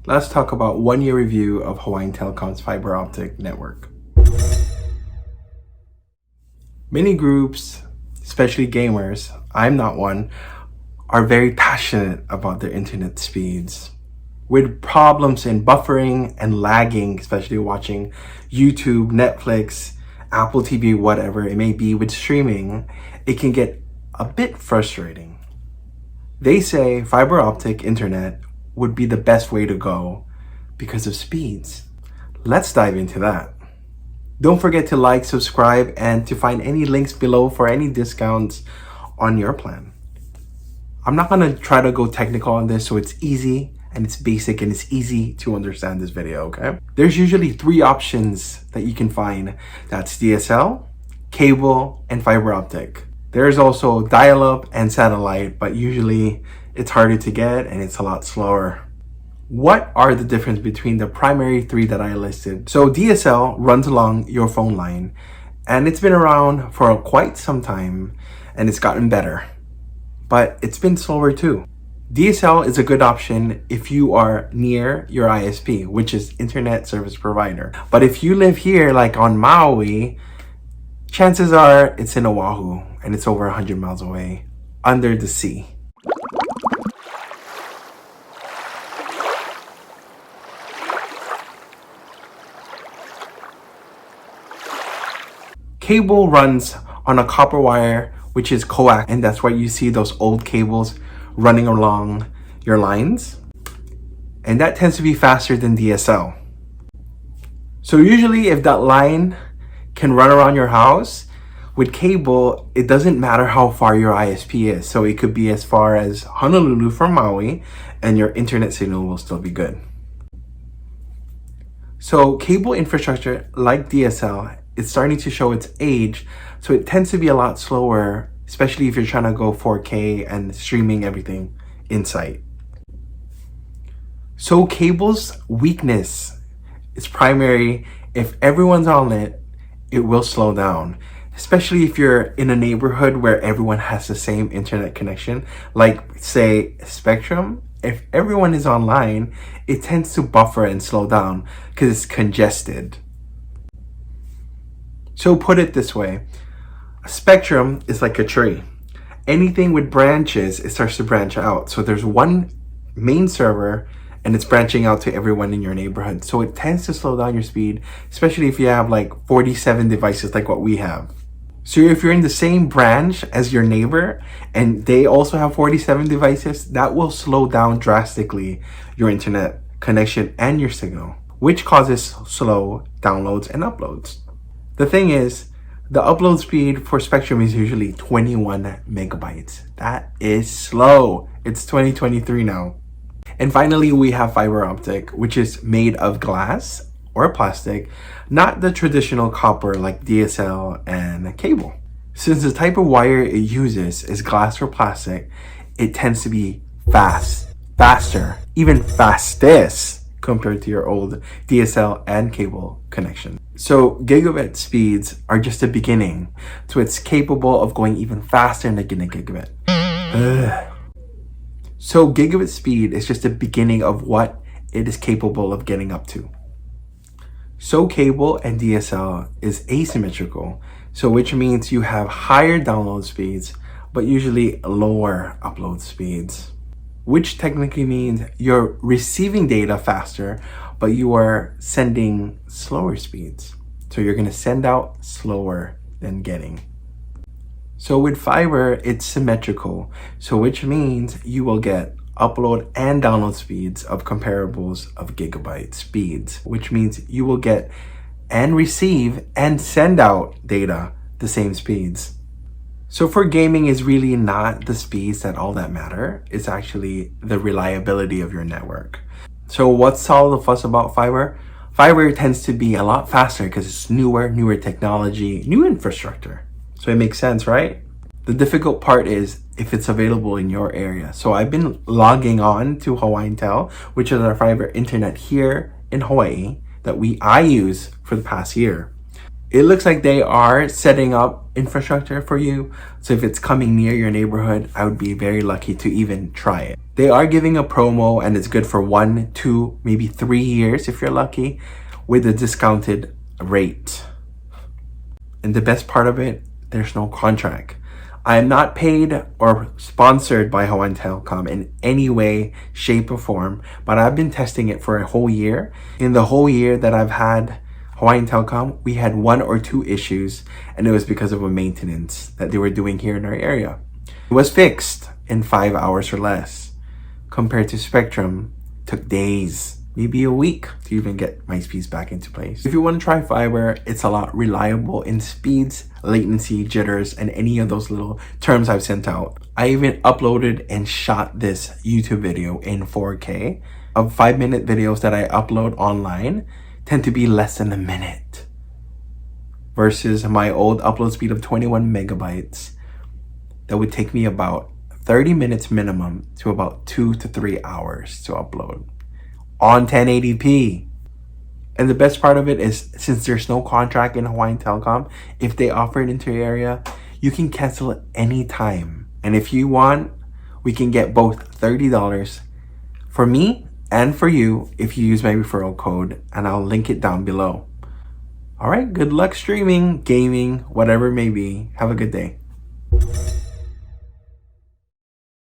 Let's talk about 1 year review of Hawaiian Telecom's fiber optic network. Many groups, especially gamers, I'm not one, are very passionate about their internet speeds. With problems in buffering and lagging, especially watching YouTube, Netflix, Apple TV, whatever it may be with streaming, it can get a bit frustrating. They say fiber optic internet would be the best way to go because of speeds. Let's dive into that. Don't forget to like, subscribe, and to find any links below for any discounts on your plan. I'm not gonna try to go technical on this, so it's easy and it's basic and it's easy to understand this video, okay? There's usually 3 options that you can find. That's DSL, cable, and fiber optic. There's also dial-up and satellite, but usually it's harder to get and it's a lot slower. What are the difference between the primary 3 that I listed? So DSL runs along your phone line and it's been around for quite some time and it's gotten better, but it's been slower too. DSL is a good option if you are near your ISP, which is Internet Service Provider. But if you live here, like on Maui, chances are it's in Oahu and it's over 100 miles away, under the sea. Cable runs on a copper wire, which is coax, and that's why you see those old cables running along your lines. And that tends to be faster than DSL. So usually if that line can run around your house, with cable, it doesn't matter how far your ISP is. So it could be as far as Honolulu from Maui, and your internet signal will still be good. So cable infrastructure, like DSL, is starting to show its age, so it tends to be a lot slower, especially if you're trying to go 4K and streaming everything in sight. So cable's weakness is primary. If everyone's on it, it will slow down, especially if you're in a neighborhood where everyone has the same internet connection, like say Spectrum. If everyone is online, it tends to buffer and slow down because it's congested. So put it this way, a spectrum is like a tree. Anything with branches, it starts to branch out. So there's one main server and it's branching out to everyone in your neighborhood. So it tends to slow down your speed, especially if you have like 47 devices like what we have. So if you're in the same branch as your neighbor and they also have 47 devices, that will slow down drastically your internet connection and your signal, which causes slow downloads and uploads. The thing is, the upload speed for Spectrum is usually 21 megabytes. That is slow. It's 2023 now. And finally, we have fiber optic, which is made of glass or plastic, not the traditional copper like DSL and cable. Since the type of wire it uses is glass or plastic, it tends to be faster, even fastest compared to your old DSL and cable connection. So gigabit speeds are just a beginning, so it's capable of going even faster than a gigabit. So gigabit speed is just the beginning of what it is capable of getting up to. So cable and DSL is asymmetrical, so which means you have higher download speeds, but usually lower upload speeds, which technically means you're receiving data faster, but you are sending slower speeds. So you're gonna send out slower than getting. So with fiber, it's symmetrical, so which means you will get upload and download speeds of comparables of gigabyte speeds, which means you will get and receive and send out data the same speeds. So for gaming is really not the speeds that all that matter. It's actually the reliability of your network. So what's all the fuss about fiber? Fiber tends to be a lot faster because it's newer technology, new infrastructure. So it makes sense, right? The difficult part is if it's available in your area. So I've been logging on to Hawaiian Tel, which is our fiber internet here in Hawaii that I use for the past year. It looks like they are setting up infrastructure for you. So if it's coming near your neighborhood, I would be very lucky to even try it. They are giving a promo and it's good for 1, 2, maybe 3 years if you're lucky, with a discounted rate. And the best part of it, there's no contract. I am not paid or sponsored by Hawaiian Telecom in any way, shape, or form, but I've been testing it for a whole year. In the whole year that I've had Hawaiian Telecom, we had 1 or 2 issues, and it was because of a maintenance that they were doing here in our area. It was fixed in 5 hours or less, compared to Spectrum, took days, maybe a week to even get my speeds back into place. If you want to try fiber, it's a lot reliable in speeds, latency, jitters, and any of those little terms I've sent out. I even uploaded and shot this YouTube video in 4K. Of 5-minute videos that I upload online tend to be less than a minute versus my old upload speed of 21 megabytes that would take me about 30 minutes minimum to about 2 to 3 hours to upload on 1080p. And the best part of it is, since there's no contract in Hawaiian Telecom, if they offer it into your area, you can cancel it anytime. And if you want, we can get both $30 for me and for you if you use my referral code, and I'll link it down below. All right, good luck streaming, gaming, whatever it may be. Have a good day.